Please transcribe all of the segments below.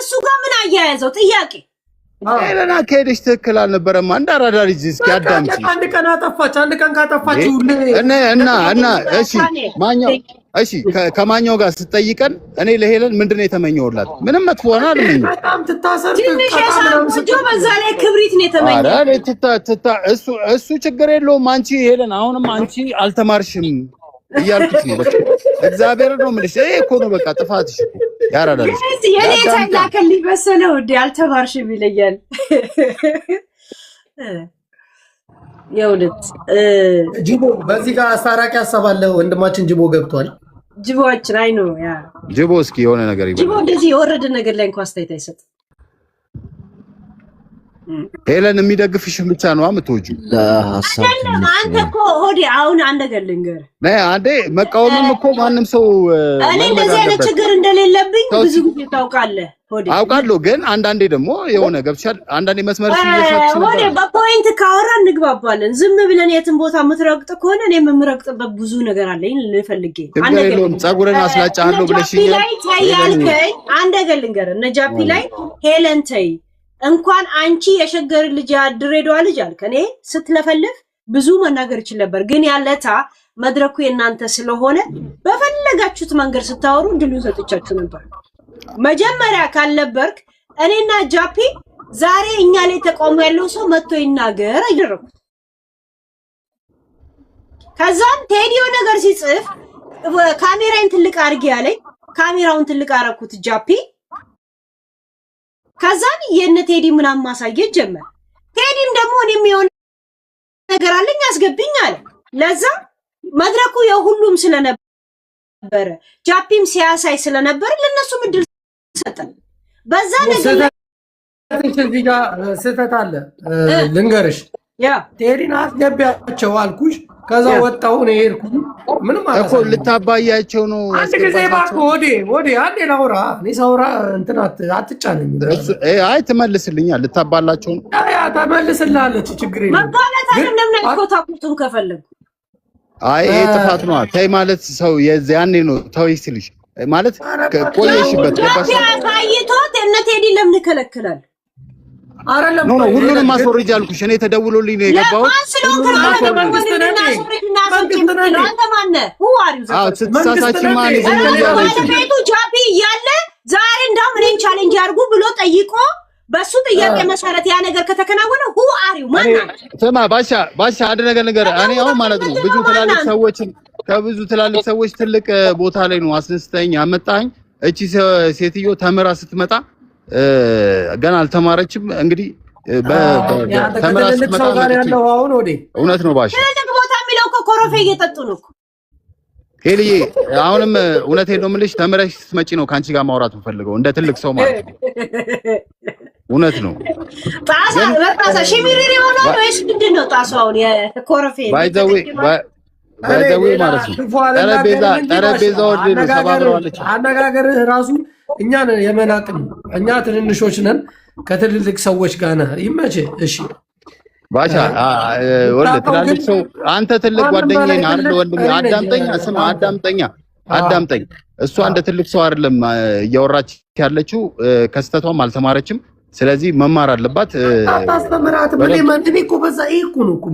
ከሱ ጋር ምን አያያዘው ጥያቄ? ሄለና ከሄደሽ ትክክል አልነበረም። አንድ አራዳ ልጅ እስኪ አዳምጪ። አንድ ቀን አጠፋች። አንድ ቀን ካጠፋችው እና እሺ ማኛው እሺ ከማኛው ጋር ስትጠይቀን እኔ ለሄለን ምንድነው የተመኘውላት? ምንም መጥፎ ሆነ አልመኘው። በጣም ትታሰር ትንሽ ያሳቆጆ በዛ ላይ ክብሪት ነው የተመኘው። አረ እሱ ችግር የለውም። አንቺ ሄለን አሁንም አንቺ አልተማርሽም እያልኩት ነው። በቃ እግዚአብሔር ነው የምልሽ። ይሄ እኮ ነው በቃ ጥፋትሽ ያራዳል። የኔ ታላከልኝ በሰለው እንዴ አልተማርሽም ይለኛል። የውልት ጅቦ በዚህ ጋር አሳራቂ ያሰባለ ወንድማችን ጅቦ ገብቷል። ጅቦችን አይ ነው ያ ጅቦ እስኪ የሆነ ነገር ይበል። ጅቦ እንደዚህ የወረደ ነገር ላይ እንኳን አስተያየት አይሰጥ። ሄለን የሚደግፍሽን ብቻ ነው የምትወጂው። አንተ እኮ ሆዴ አሁን አንድ ነገር ልንገርህ። አንዴ መቃወምም እኮ ማንም ሰው እኔ እንደዚህ አይነት ችግር እንደሌለብኝ ብዙ ጊዜ ታውቃለህ ሆዴ። አውቃለሁ ግን አንዳንዴ ደግሞ የሆነ ገብቻል። አንዳንዴ መስመር ሲያሳች ሆዴ በፖይንት ካወራ እንግባባለን። ዝም ብለን የትን ቦታ የምትረግጥ ከሆነ እኔ የምረግጥበት ብዙ ነገር አለኝ ልፈልጌ። አንድ ነገር ጸጉርን አስላጫለሁ ብለሽኝ ያልከኝ አንድ ነገር ልንገርህ። እነ ጃፒ ላይ ሄለን ተይ እንኳን አንቺ የሸገር ልጅ ድሬዳዋ ልጅ አልከ። እኔ ስትለፈልፍ ብዙ መናገር ይችል ነበር፣ ግን ያለታ መድረኩ የናንተ ስለሆነ በፈለጋችሁት መንገድ ስታወሩ ድሉን ሰጥቻችሁ ነበር። መጀመሪያ ካልነበርክ እኔና ጃፒ ዛሬ እኛ ላይ ተቃውሞ ያለው ሰው መጥቶ ይናገር አይደረኩት። ከዛም ቴዲዮ ነገር ሲጽፍ ካሜራን ትልቅ አድርጌ ያለኝ ካሜራውን ትልቅ አረኩት ጃፒ። ከዛን የነ ቴዲ ምናምን ማሳየት ጀመረ። ቴዲም ደግሞ እኔም የሆነ ነገር አለኝ አስገብኝ አለ። ለዛ መድረኩ የሁሉም ስለነበረ ጃፒም ሲያሳይ ስለነበረ ለነሱ ምድል ሰጠን። በዛ ነገር እዚህ ጋር ስህተት አለ ልንገርሽ። ቴዲን አስገቢያቸው አልኩሽ። ከዛ ወጣው ነው ሄድኩ። ምንም ማለት እኮ ልታባያቸው ነው። አንድ ጊዜ እባክህ ወዴ አንዴ ላውራ። እኔ ሳውራ እንትን አትጫነኝ። አይ ትመልስልኛል። ልታባላቸው ነው። ያ ተመልስልሃለች። ችግር የለም። መባላት አይደለም ነው እኮ ታቁቱን ከፈለጉ። አይ ይሄ ጥፋት ነው። ተይ ማለት ሰው ያኔ ነው ተይ ሲልሽ ማለት ቆየሽበት ገባሽ። ታይቶት እነ ቴዲ ለምን ይከለክላል? አይደለም ነው ሁሉንም ማስወረጃ አልኩሽ። እኔ ተደውሎልኝ ነው የገባው። ጃፒ እያለ ዛሬ እንዳውም እኔን ቻሌንጅ አድርጉ ብሎ ጠይቆ በሱ ጥያቄ መሰረት ያ ነገር ከተከናወነ ሁ አሪው ማን ስማ ባሻ አንድ ነገር እኔ አሁን ማለት ነው ከብዙ ትላልቅ ሰዎች ትልቅ ቦታ ላይ ነው አስነስተኝ ያመጣኝ። እቺ ሴትዮ ተምራ ስትመጣ ገና አልተማረችም። እንግዲህ በተምራ ስትመጣ ያለው አሁን እውነት ነው ባሻ ትልቅ ቦታ የሚለው እኮ ኮረፌ እየጠጡ ነው እኮ ሄልዬ። አሁንም እውነቴን ነው የምልሽ ተምረሽ ስትመጪ ነው ካንቺ ጋር ማውራት የምፈልገው እንደ ትልቅ ሰው ማለት ነው። እውነት ነው። ጣሳ ሽሚሪሪ ሆኖ ወይስ ምንድን ነው ጣሳው? አሁን የኮረፌ ባይዘዌ ማለት ነው። ጠረጴዛ ወርድ ነው ሰባብረዋለች። አነጋገርህ ራሱ እኛን የመናቅን እኛ ትንንሾች ነን ከትልልቅ ሰዎች ጋር ነህ። ይመችህ። እሺ ባሻ ወልድ ትላልቅ ሰው አንተ ትልቅ ጓደኛዬ ነህ አይደል? ወንድሜ አዳምጠኝ፣ ስማ አዳምጠኝ። እሷ እንደ ትልቅ ሰው አይደለም እያወራች ያለችው፣ ከስተቷም አልተማረችም። ስለዚህ መማር አለባት። አስተምራት ምን እኮ በዛ እኮ ነው እኮ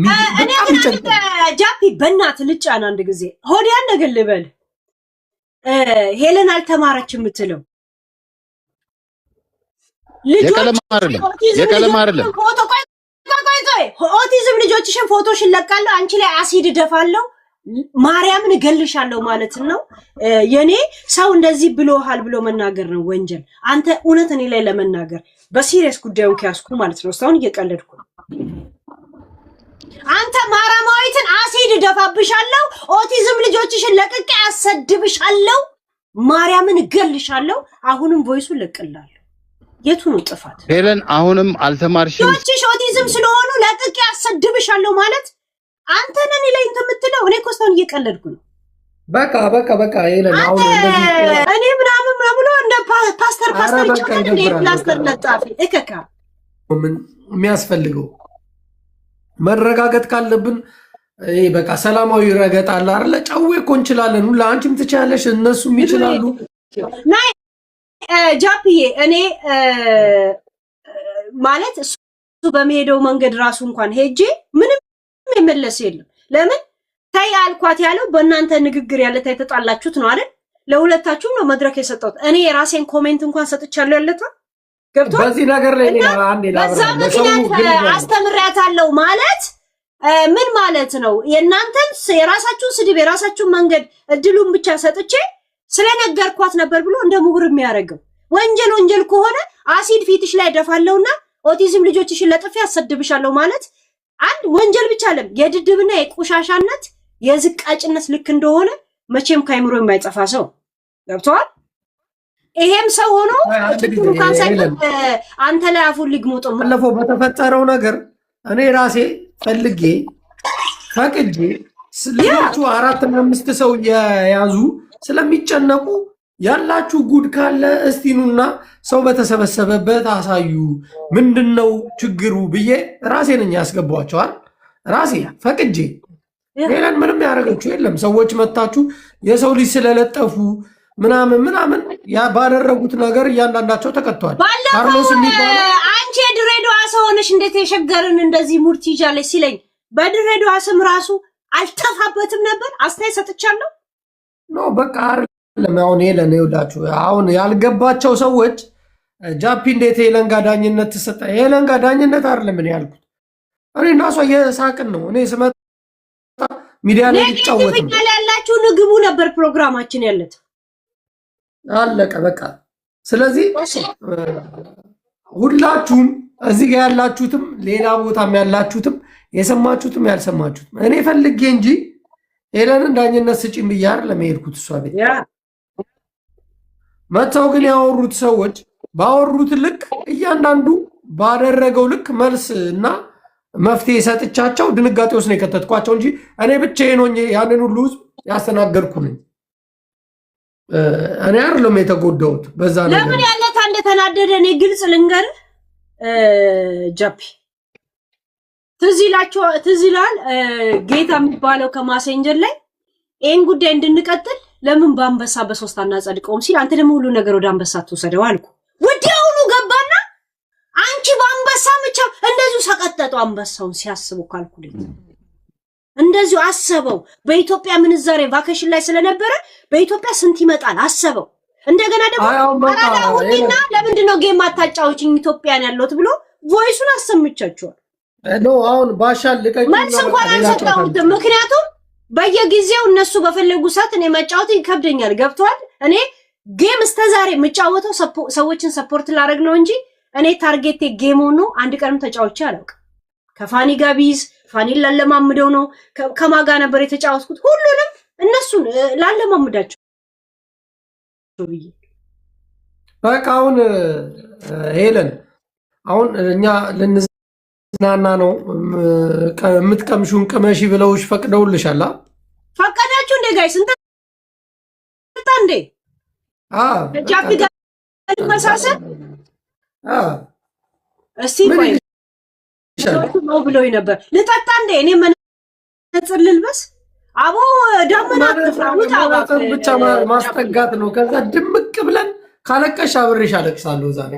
ጃፒ በእናትህ ልጫና አንድ ጊዜ ሆዲያን ነገር ልበል። ሄለን አልተማረችም የምትለው የቀለም አይደለም ኦቲዝም ልጆችሽን ፎቶሽን ለቃለሁ፣ አንቺ ላይ አሲድ ደፋለሁ፣ ማርያምን እገልሻለሁ ማለት ነው። የኔ ሰው እንደዚህ ብሎሃል ብሎ መናገር ነው ወንጀል። አንተ እውነት እኔ ላይ ለመናገር በሲሪየስ ጉዳዩን ከያዝኩ ማለት ነው። እስካሁን እየቀለድኩ አንተ ማራማዊትን አሲድ ደፋብሻለሁ፣ ኦቲዝም ልጆችሽን ለቅቄ አሰድብሻለሁ፣ ማርያምን እገልሻለሁ። አሁንም ቮይሱን ለቅላለሁ። የቱ ነው ጥፋት? ሄለን አሁንም አልተማርሽም። ልጆችሽ ኦቲዝም ስለሆኑ ለቅቄ አሰድብሻለሁ ማለት አንተ ነን ላይ እንትምትለው። እኔ እኮ እስካሁን እየቀለድኩ ነው። በቃ ሄለን አሁን እኔ ምናምን ብሎ እንደ ፓስተር ይቻላል እንደ ፕላስተር ለጣፊ እከካ ምን የሚያስፈልገው መረጋገጥ ካለብን በቃ ሰላማዊ ረገጥ አለ አይደለ? ጨዌ እኮ እንችላለን። ሁላ አንቺም ትችያለሽ፣ እነሱም ይችላሉ። ጃፒዬ እኔ ማለት እሱ በሚሄደው መንገድ ራሱ እንኳን ሄጄ ምንም የመለስ የለም። ለምን ታይ አልኳት ያለው በእናንተ ንግግር ያለ ታይ ተጣላችሁት ነው አይደል? ለሁለታችሁም ነው መድረክ የሰጠሁት። እኔ የራሴን ኮሜንት እንኳን ሰጥቻለሁ ያለታ ገብቶ በዚህ ነገር ላይ አንዴ በዛ ምክንያት አስተምሪያታለሁ ማለት ምን ማለት ነው? የእናንተን የራሳችሁን ስድብ የራሳችሁን መንገድ እድሉን ብቻ ሰጥቼ ስለነገርኳት ነበር ብሎ እንደ ምሁር የሚያደርገው ወንጀል ከሆነ አሲድ ፊትሽ ላይ ደፋለውና ኦቲዝም ልጆችሽን ለጥፊ ያሰድብሻለሁ ማለት አንድ ወንጀል ብቻ አይደለም፣ የድድብና የቆሻሻነት የዝቃጭነት ልክ እንደሆነ መቼም ካይምሮ የማይጠፋ ሰው ገብቷል። ይሄም ሰው ሆኖ አንተ ላይ አፉን ሊግሞጥ ባለፈው በተፈጠረው ነገር እኔ ራሴ ፈልጌ ፈቅጄ ልጆቹ 4 እና 5 ሰው የያዙ ስለሚጨነቁ ያላችሁ ጉድ ካለ እስቲኑና ሰው በተሰበሰበበት አሳዩ፣ ምንድነው ችግሩ ብዬ ራሴ ነኝ ያስገባቸዋል። ራሴ ፈቅጄ ሄለን ምንም ያደረገችው የለም። ሰዎች መታችሁ የሰው ልጅ ስለለጠፉ ምናምን ባደረጉት ነገር እያንዳንዳቸው ተቀጥተዋል። ካርሎስ የሚባለው አንቺ የድሬዳዋ ሰው ሆነሽ እንዴት የሸገርን እንደዚህ ሙድ ትይዣለሽ ሲለኝ በድሬዳዋ ስም ራሱ አልተፋበትም ነበር። አስተያየት ሰጥቻለሁ። ኖ በቃ አይደለም። አሁን ሄለን ይኸውላችሁ፣ አሁን ያልገባቸው ሰዎች ጃፒ እንዴት ሄለን ጋር ዳኝነት ተሰጠ? ሄለን ጋር ዳኝነት አይደለም እኔ ያልኩት። እኔ እና እሷ የሳቅን ነው። እኔ ስመጣ ሚዲያ ላይ ይጫወት ነው ያላችሁ ንግቡ ነበር ፕሮግራማችን ያለት አለቀ በቃ። ስለዚህ ሁላችሁም እዚህ ጋር ያላችሁትም ሌላ ቦታም ያላችሁትም የሰማችሁትም ያልሰማችሁትም እኔ ፈልጌ እንጂ ሄለንን ዳኝነት ስጪኝ ብዬ አይደለም የሄድኩት እሷ ቤት። መተው ግን ያወሩት ሰዎች ባወሩት ልክ እያንዳንዱ ባደረገው ልክ መልስ እና መፍትሄ ሰጥቻቸው ድንጋጤ ውስጥ ነው የከተትኳቸው እንጂ እኔ ብቻዬን ሆኜ ያንን ሁሉ ህዝብ ያስተናገድኩ ነኝ። እኔ አይደለም የተጎዳሁት በዛ ነገር። ለምን ያለታ እንደተናደደ እኔ ግልጽ ልንገርህ ጃፒ፣ ትዝ ይላል ጌታ የሚባለው ከማሴንጀር ላይ ይህን ጉዳይ እንድንቀጥል ለምን በአንበሳ በ3 አናጸድቀውም ሲል አንተ ደግሞ ሁሉ ነገር ወደ አንበሳ ትወሰደው አልኩ። ወዲያውኑ ገባና አንቺ በአንበሳ ብቻ እንደዚሁ ሰቀጠጠው። አንበሳውን ሲያስቡ ካልኩሌት እንደዚሁ አሰበው። በኢትዮጵያ ምንዛሬ ቫኬሽን ላይ ስለነበረ በኢትዮጵያ ስንት ይመጣል አሰበው። እንደገና ደግሞ አራዳውና ለምንድን ነው ጌም አታጫውችኝ ኢትዮጵያን ያለሁት ብሎ ቮይሱን አሰምቻቸዋል። አሁን ባሻል ልቀኝ መልስ እንኳን አልሰጠሁትም። ምክንያቱም በየጊዜው እነሱ በፈለጉ ሰዓት እኔ መጫወት ይከብደኛል። ገብቷል። እኔ ጌም እስከዛሬ የምጫወተው ሰዎችን ሰፖርት ላደርግ ነው እንጂ እኔ ታርጌቴ ጌም ሆኖ አንድ ቀንም ተጫውቼ አላውቅም። ከፋኒ ጋር ቢዝ ፋኒን ላለማምደው ነው። ከማጋ ነበር የተጫወትኩት። ሁሉንም እነሱን ላለማምዳቸው ብዬ በቃ አሁን ሄለን አሁን እኛ ልንዝናና ነው። የምትቀምሹን ቅመሺ ብለውሽ ፈቅደውልሻል? ፈቀዳችሁ እንዴ ጋይስ? እንተ እንዴ ጃፒ ጋር መሳሰል እስቲ ቆይ ነው ብሎኝ ነበር። ልጠጣ እንዴ? እኔ መነጽር ልልበስ? አቦ ዳመና ብቻ ማስጠጋት ነው። ከዛ ድምቅ ብለን ካለቀሽ አብሬሽ አለቅሳለሁ። ዛሬ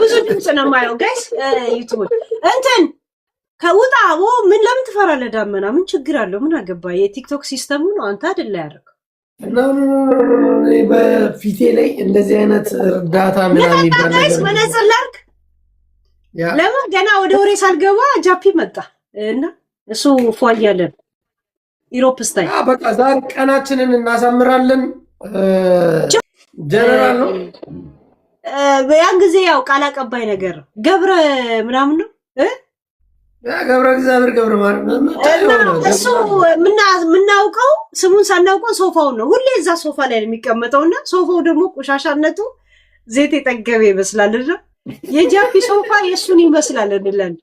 ብዙ ድምፅ ነው የማየው ጋይስ ዩቱብ እንትን ከውጣ አቦ ምን ለምን ትፈራለህ? ዳመና ምን ችግር አለው? ምን አገባ? የቲክቶክ ሲስተሙ ነው። አንተ አይደለ ያደረገው። በፊቴ ላይ እንደዚህ አይነት እርዳታ ምናምን ይባላል። ጋይስ መነጽር ላድርግ። ለምን ገና ወደ ወሬ ሳልገባ ጃፒ መጣ እና እሱ ፏያለን ኢሮፕ ስታይል። በቃ ዛሬ ቀናችንን እናሳምራለን። ጀነራል ነው ያን ጊዜ ያው ቃል አቀባይ ነገር ገብረ ምናምን ነው ገብረ እግዚአብሔር ገብረ ማርያም እሱ የምናውቀው ስሙን ሳናውቀው ሶፋውን ነው። ሁሌ እዛ ሶፋ ላይ ነው የሚቀመጠውና ሶፋው ደግሞ ቆሻሻነቱ ዘይት የጠገበ ይመስላል እና የጃፒ ሶፋ የእሱን ይመስላል እንላለን።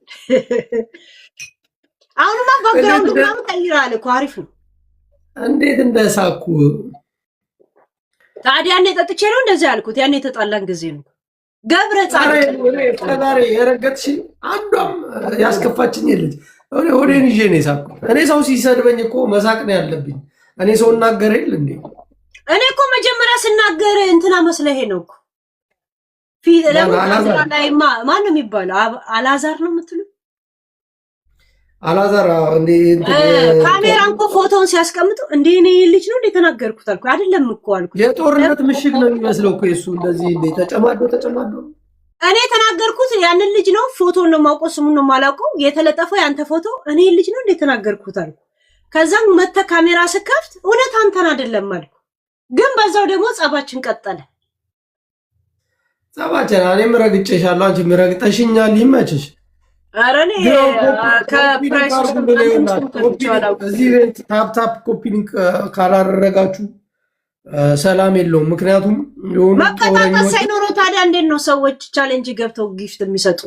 አሁንማ ባክግራውንድ ምናምን ቀይራል እኮ አሪፍ ነው። እንዴት እንደሳኩ ታዲያ እኔ ጠጥቼ ነው እንደዚህ ያልኩት። ያኔ የተጣላን ጊዜ ነው። ገብረ ዛሬ የረገጥሽ አንዷም ያስከፋችኝ የለች። ወዴን ይዤ ነው የሳኩት። እኔ ሰው ሲሰድበኝ እኮ መሳቅ ነው ያለብኝ። እኔ ሰው እናገር የለ እንዴ? እኔ እኮ መጀመሪያ ስናገር እንትና መስለሄ ነው እኮ ፊት ላይ ማን ነው የሚባለው? አላዛር ነው የምትሉ? አላዛር እንዴ ካሜራ እኮ ፎቶውን ሲያስቀምጡ እንዴ እኔ ልጅ ነው እንዴ ተናገርኩት አልኩ። አይደለም እኮ አልኩ። የጦርነት ምሽግ ነው የሚመስለው እኮ እሱ እንደዚህ እንዴ ተጨማዶ እኔ ተናገርኩት ያንን ልጅ ነው። ፎቶን ነው የማውቀው፣ ስሙን ነው የማላውቀው። የተለጠፈው ያንተ ፎቶ እኔ ልጅ ነው እንዴ ተናገርኩት አልኩ። ከዛም መተ ካሜራ ስከፍት እውነት አንተን አይደለም አልኩ። ግን በዛው ደግሞ ጸባችን ቀጠለ። ጸባችን እኔም ረግጬሻለሁ፣ አንቺ ረግጠሽኛል። ይመችሽ። ኧረ እኔ ከፕራይስ እዚህ ቤት ታፕ ኮፒ ሊንክ ካላደረጋችሁ ሰላም የለውም። ምክንያቱም መቀጣቀስ ሳይኖረው ታዲያ እንዴት ነው ሰዎች ቻሌንጅ ገብተው ጊፍት የሚሰጡ?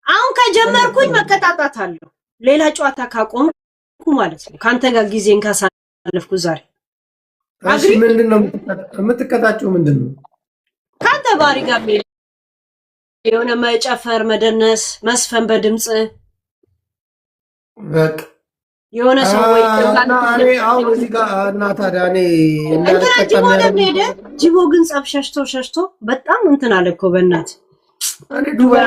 አሁን ከጀመርኩኝ መቀጣጣት አለው። ሌላ ጨዋታ ካቆምኩ ማለት ነው ከአንተ ጋር ጊዜን ካሳለፍኩ ዛሬ ምንድን ነው የምትቀጣጭው? ምንድን ነው ከአንተ ባህሪ ጋር የሆነ መጨፈር፣ መደነስ፣ መስፈን በድምፅ በቃ የሆነ ሰው ወይ አሁን እዚህ ጋር እና ታዲያ እኔ እንትና ጅቦ ደግሞ ሄደ። ጅቦ ግን ጸብ ሸሽቶ በጣም እንትን አለ እኮ በእናት እኔ ዱባይ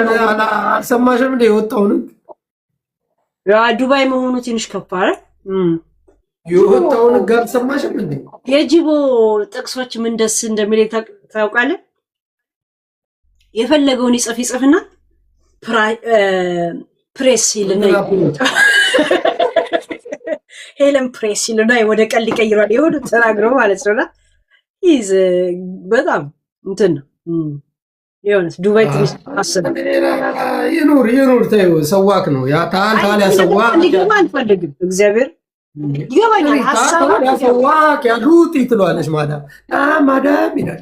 አልሰማሽም እንደ የወጣውን ዱባይ መሆኑ ትንሽ ከፋረ የወጣውን ጋር አልሰማሽም እንዴ? የጅቦ ጥቅሶች ምን ደስ እንደሚል ታውቃለህ? የፈለገውን ይጽፍና ፕሬስ ይልና ሄለን ፕሬስ ይልና ወደ ቀል ይቀይራል። የሆነ ተናግሮ ማለት ነውና ይዝ በጣም እንትን ነው የሆነ ዱባይ ትንሽ አሰብ ይኑር ተይው። ሰዋክ ነው ያ ታል ያሰዋ እንዲገባ አንፈልግም። እግዚአብሔር ይገባኛል። ሐሳብ ያሰዋክ ያሉት ይትሏለሽ ማዳም ይላል።